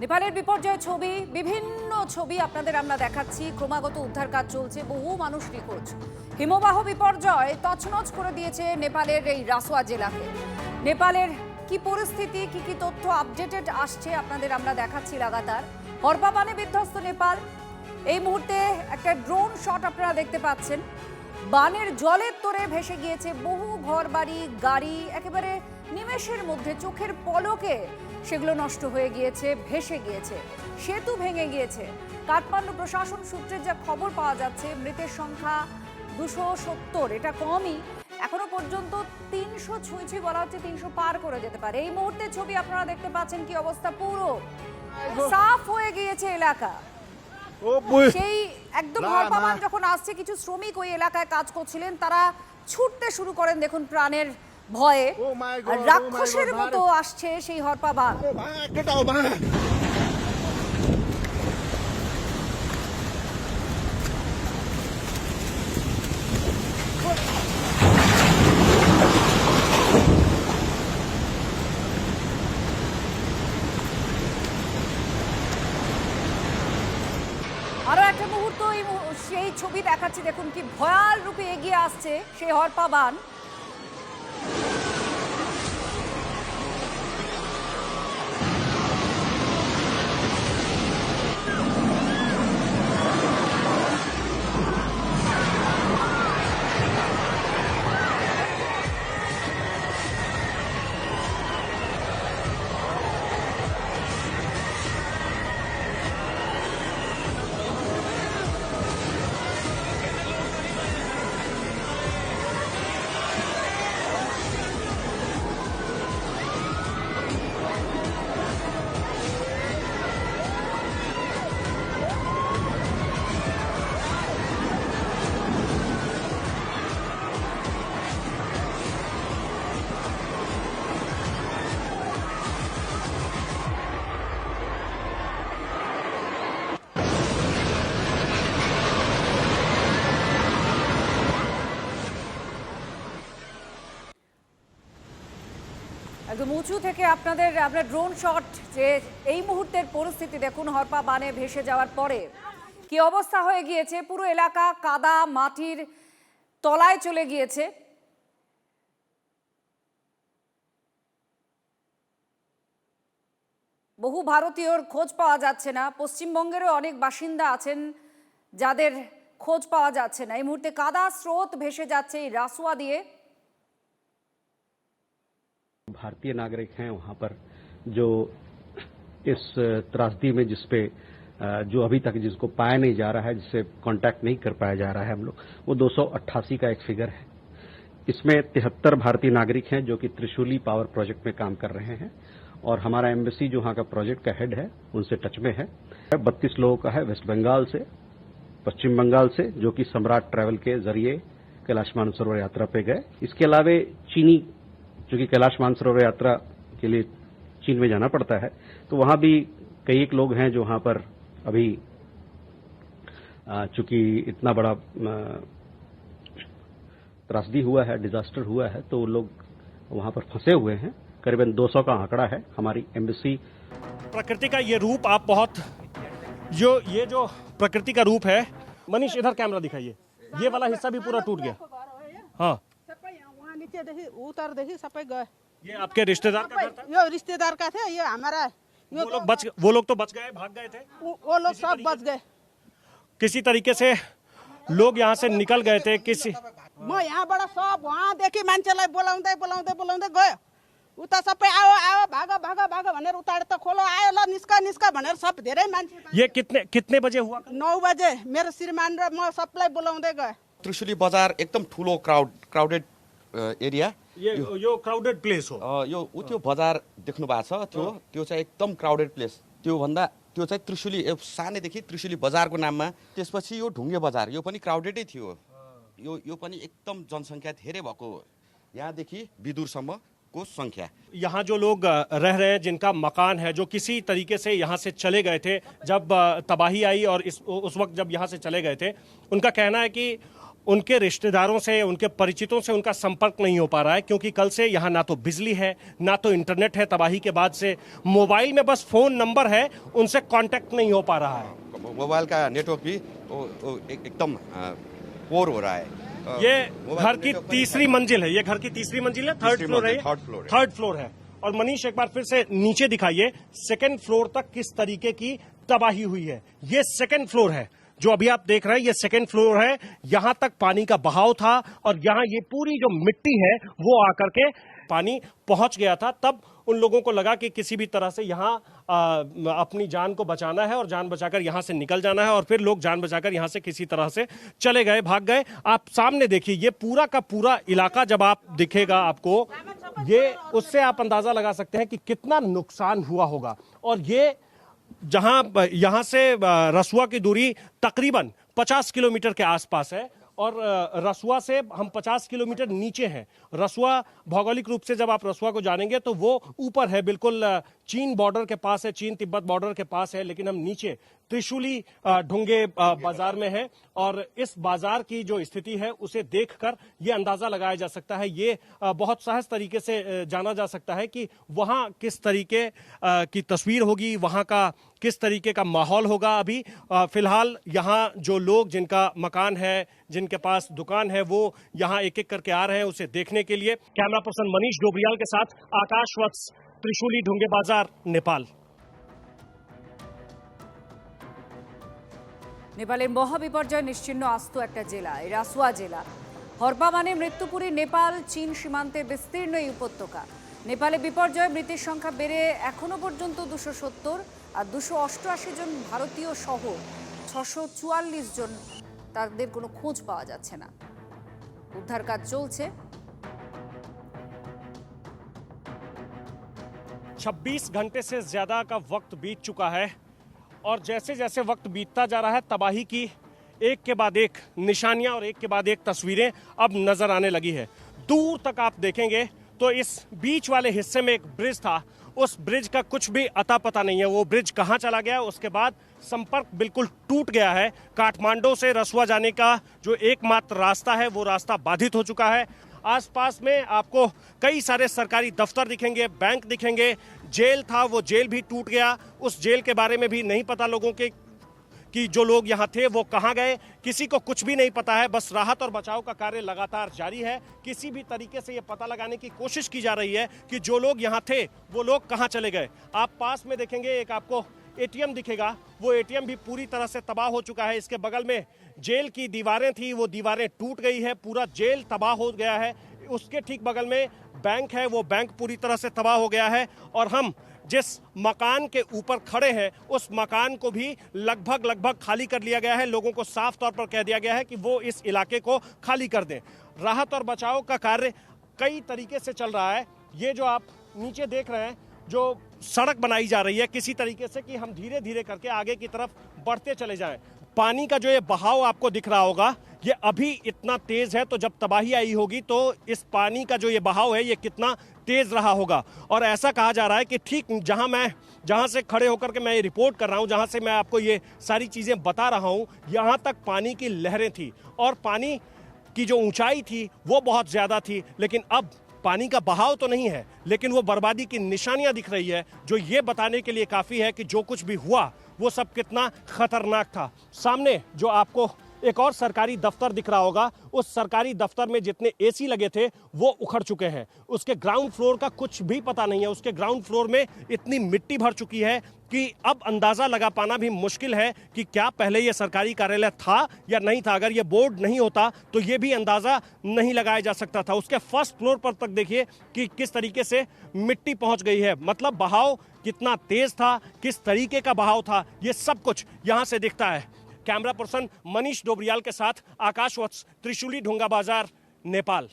নেপালের বিপর্যয় ছবি, বিভিন্ন ছবি আপনাদের আমরা দেখাচ্ছি। ক্রমাগত উদ্ধার কাজ চলছে, বহু মানুষ নিখোঁজ। হিমবাহ বিপর্যয় তছনছ করে দিয়েছে নেপালের এই রাসোয়া জেলাকে। নেপালের কি পরিস্থিতি, কি কি তথ্য আপডেটেড আসছে আপনাদের আমরা দেখাচ্ছি লাগাতার। হরপাবানে বিধ্বস্ত নেপাল। এই মুহূর্তে একটা ড্রোন শট আপনারা দেখতে পাচ্ছেন। বানের জলের তোরে ভেসে গিয়েছে বহু ঘরবাড়ি, গাড়ি, একেবারে নিমেষের মধ্যে চোখের পলকে সেগুলো নষ্ট হয়ে গিয়েছে, ভেসে গিয়েছে। সেতু ভেঙে গিয়েছে। কাঠমান্ডু প্রশাসন সূত্রে যা খবর পাওয়া যাচ্ছে, মৃতের সংখ্যা 270, এটা কমই। এখনো পর্যন্ত 300 ছুঁইছি বলা হচ্ছে, 300 পার করে যেতে পারে। এই মুহূর্তে ছবি আপনারা দেখতে পাচ্ছেন কি অবস্থা, পুরো সাফ হয়ে গিয়েছে এলাকা। সেই একদম হরপাবান যখন আসছে, কিছু শ্রমিক ওই এলাকায় কাজ করছিলেন, তারা ছুটতে শুরু করেন দেখুন প্রাণের ভয়ে। আর রাক্ষসের মতো আসছে সেই হরপাবান। আরো একটা মুহূর্ত সেই ছবি দেখাচ্ছি, দেখুন কি ভয়াল রূপে এগিয়ে আসছে সেই হরপাবান। একদম উঁচু থেকে আপনাদের আমরা ড্রোন শট, যে এই মুহূর্তের পরিস্থিতি দেখুন। হরপাবানে ভেসে যাওয়ার পরে কি অবস্থা হয়ে গিয়েছে, পুরো এলাকা কাদা মাটির তলায় চলে গিয়েছে। বহু ভারতীয়র খোঁজ পাওয়া যাচ্ছে না। পশ্চিমবঙ্গেরও অনেক বাসিন্দা আছেন যাদের খোঁজ পাওয়া যাচ্ছে না। এই মুহূর্তে কাদা স্রোত ভেসে যাচ্ছে এই রাসোয়া দিয়ে। भारतीय नागरिक हैं वहां पर जो इस त्रासदी में जिसपे जो अभी तक जिसको पाया नहीं जा रहा है, जिससे कांटेक्ट नहीं कर पाया जा रहा है हम लोग, वो 288 का एक फिगर है। इसमें 73 भारतीय नागरिक हैं जो कि त्रिशूली पावर प्रोजेक्ट में काम कर रहे हैं, और हमारा एम्बेसी जो वहां का प्रोजेक्ट का हेड है उनसे टच में है। 32 लोगों का है वेस्ट बंगाल से, पश्चिम बंगाल से, जो कि सम्राट ट्रैवल के जरिए कैलाश मानसरोवर यात्रा पे गए। इसके अलावा चीनी, क्योंकि कैलाश मानसरोवर यात्रा के लिए चीन में जाना पड़ता है, तो वहां भी कई एक लोग हैं जो वहां पर अभी चूंकि इतना बड़ा त्रासदी हुआ है, डिजास्टर हुआ है, तो लोग वहां पर फंसे हुए हैं। करीबन 200 का आंकड़ा है। हमारी एम्बेसी प्रकृति का ये रूप आप बहुत ये जो प्रकृति का रूप है। मनीष इधर कैमरा दिखाइए, ये वाला हिस्सा भी पूरा टूट गया। हाँ, नीचे देखी, उतर देखी, सब गए। ये आपके रिश्तेदार का घर था? ये रिश्तेदार का थे, ये हमारा। वो लोग तो बच गए, भाग गए थे। वो लोग सब बच गए। किसी तरीके से लोग यहाँ से निकल गए थे। किसी मैं यहाँ बड़ा सब वहाँ देखी मान्छेलाई बोलाउँदै बोलाउँदै बोलाउँदै गयो। उता सबै आओ आओ भागो भागो भागो भनेर उतार त खोलो आयो, ल निस्का निस्का भनेर सब धेरै मान्छे। ये कितने बजे हुआ? 9 बजे मेरो श्रीमान र म सबलाई बोलाउँदै गए। त्रिशुली बजार एकदम ठुलो क्राउडेड एरिया। यो क्राउडेड प्लेस हो। यो त्यो बजार देख्नु भएको छ, त्यो चाहिँ एकदम क्राउडेड प्लेस। त्यो चाहिँ त्रिशुली सानैदेखि त्रिशुली बजारको नाममा। त्यसपछि यो ढुङ्गे बजार, यो पनि क्राउडेडै थियो। यो पनि एकदम जनसङ्ख्या धेरै भएको, यहाँदेखि विदुरसम्म को संख्या। यहाँ जो लोग रह रहे हैं, जिनका मकान है, जो किसी तरीके से यहाँ से चले गए थे जब तबाही आई, और उस वक्त जब यहाँ से चले गए थे, उनका कहना है कि उनके रिश्तेदारों से, उनके परिचितों से उनका संपर्क नहीं हो पा रहा है, क्योंकि कल से यहाँ ना तो बिजली है, ना तो इंटरनेट है। तबाही के बाद से मोबाइल में बस फोन नंबर है, उनसे कांटेक्ट नहीं हो पा रहा है। मोबाइल का नेटवर्क भी एकदम पोर हो रहा है। ये घर की तीसरी मंजिल है, ये घर की तीसरी मंजिल है, थर्ड फ्लोर है, थर्ड फ्लोर है। और मनीष एक बार फिर से नीचे दिखाइए, सेकंड फ्लोर तक किस तरीके की तबाही हुई है। ये सेकंड फ्लोर है जो अभी आप देख रहे हैं, ये सेकंड फ्लोर है। यहां तक पानी का बहाव था और यहां ये पूरी जो मिट्टी है वो आकर के पानी पहुंच गया था। तब उन लोगों को लगा कि किसी भी तरह से यहां अपनी जान को बचाना है और जान बचाकर यहां से निकल जाना है। और फिर लोग जान बचाकर यहां से किसी तरह से चले गए, भाग गए। आप सामने देखिए, ये पूरा का पूरा इलाका जब आप दिखेगा आपको, ये उससे आप अंदाजा लगा सकते हैं कि कितना नुकसान हुआ होगा। और ये जहां यहां से रसुआ की दूरी तकरीबन 50 किलोमीटर के आसपास है और रसुआ से हम 50 किलोमीटर नीचे हैं। रसुआ भौगोलिक रूप से जब आप रसुआ को जानेंगे तो वो ऊपर है, बिल्कुल चीन बॉर्डर के पास है, चीन तिब्बत बॉर्डर के पास है। लेकिन हम नीचे त्रिशूली ढुंगे बाजार में है और इस बाजार की जो स्थिति है उसे देखकर ये अंदाजा लगाया जा सकता है, ये बहुत सहज तरीके से जाना जा सकता है कि वहां किस तरीके की तस्वीर होगी, वहां का किस तरीके का माहौल होगा। अभी फिलहाल यहाँ जो लोग जिनका मकान है, जिनके पास दुकान है, वो यहाँ एक एक करके आ रहे हैं उसे देखने के लिए। कैमरा पर्सन मनीष डोबरियाल के साथ आकाश वत्स, त्रिशूली ढुंगे बाजार, नेपाल। নেপালের মহাবিপর্যয় নিশ্চিহ্ন আস্ত একটা জেলা, এই রাসুয়া জেলা। হরপা মানে মৃত্যুপুরী নেপাল চীন সীমান্তে বিস্তীর্ণ এই উপত্যকা। নেপালে বিপর্যয় মৃতের সংখ্যা বেড়ে এখনো পর্যন্ত 270 আর 288 জন ভারতীয় সহ 644 জন, তাদের কোনো খোঁজ পাওয়া যাচ্ছে না। উদ্ধার কাজ চলছে। 26 घंटे से ज्यादा का वक्त बीत चुका है और जैसे जैसे वक्त बीतता जा रहा है, तबाही की एक के बाद एक निशानियां और एक के बाद एक तस्वीरें अब नजर आने लगी है। दूर तक आप देखेंगे तो इस बीच वाले हिस्से में एक ब्रिज था, उस ब्रिज का कुछ भी अता पता नहीं है। वो ब्रिज कहां चला गया, उसके बाद संपर्क बिल्कुल टूट गया है। काठमांडू से रसुआ जाने का जो एकमात्र रास्ता है वो रास्ता बाधित हो चुका है। आसपास में आपको कई सारे सरकारी दफ्तर दिखेंगे, बैंक दिखेंगे, जेल था वो जेल भी टूट गया। उस जेल के बारे में भी नहीं पता लोगों के कि जो लोग यहाँ थे वो कहाँ गए, किसी को कुछ भी नहीं पता है। बस राहत और बचाव का कार्य लगातार जारी है। किसी भी तरीके से ये पता लगाने की कोशिश की जा रही है कि जो लोग यहाँ थे वो लोग कहाँ चले गए। आप पास में देखेंगे एक आपको एटीएम दिखेगा, वो एटीएम भी पूरी तरह से तबाह हो चुका है। इसके बगल में जेल की दीवारें थी, वो दीवारें टूट गई है, पूरा जेल तबाह हो गया है। उसके ठीक बगल में बैंक है, वो बैंक पूरी तरह से तबाह हो गया है। और हम जिस मकान के ऊपर खड़े हैं उस मकान को भी लगभग खाली कर लिया गया है। लोगों को साफ तौर पर कह दिया गया है कि वो इस इलाके को खाली कर दें। राहत और बचाव का कार्य कई तरीके से चल रहा है। ये जो आप नीचे देख रहे हैं, जो सड़क बनाई जा रही है किसी तरीके से कि हम धीरे धीरे करके आगे की तरफ बढ़ते चले जाएं। पानी का जो ये बहाव आपको दिख रहा होगा, ये अभी इतना तेज है, तो जब तबाही आई होगी तो इस पानी का जो ये बहाव है ये कितना तेज रहा होगा। और ऐसा कहा जा रहा है कि ठीक जहां से खड़े होकर के मैं ये रिपोर्ट कर रहा हूं, जहां से मैं आपको ये सारी चीजें बता रहा हूं, यहां तक पानी की लहरें थी और पानी की जो ऊंचाई थी वो बहुत ज्यादा थी। लेकिन अब पानी का बहाव तो नहीं है, लेकिन वो बर्बादी की निशानियां दिख रही है, जो ये बताने के लिए काफी है कि जो कुछ भी हुआ वो सब कितना खतरनाक था। सामने जो आपको एक और सरकारी दफ्तर दिख रहा होगा, उस सरकारी दफ्तर में जितने एसी लगे थे वो उखड़ चुके हैं। उसके ग्राउंड फ्लोर का कुछ भी पता नहीं है। उसके ग्राउंड फ्लोर में इतनी मिट्टी भर चुकी है कि अब अंदाजा लगा पाना भी मुश्किल है कि क्या पहले ये सरकारी कार्यालय था या नहीं था। अगर ये बोर्ड नहीं होता तो ये भी अंदाजा नहीं लगाया जा सकता था। उसके फर्स्ट फ्लोर पर तक देखिए कि किस तरीके से मिट्टी पहुंच गई है। मतलब बहाव कितना तेज था, किस तरीके का बहाव था, ये सब कुछ यहां से दिखता है। कैमरा पर्सन मनीष डोबरियाल के साथ आकाश वत्स, त्रिशूली ढुंगा बाजार, नेपाल।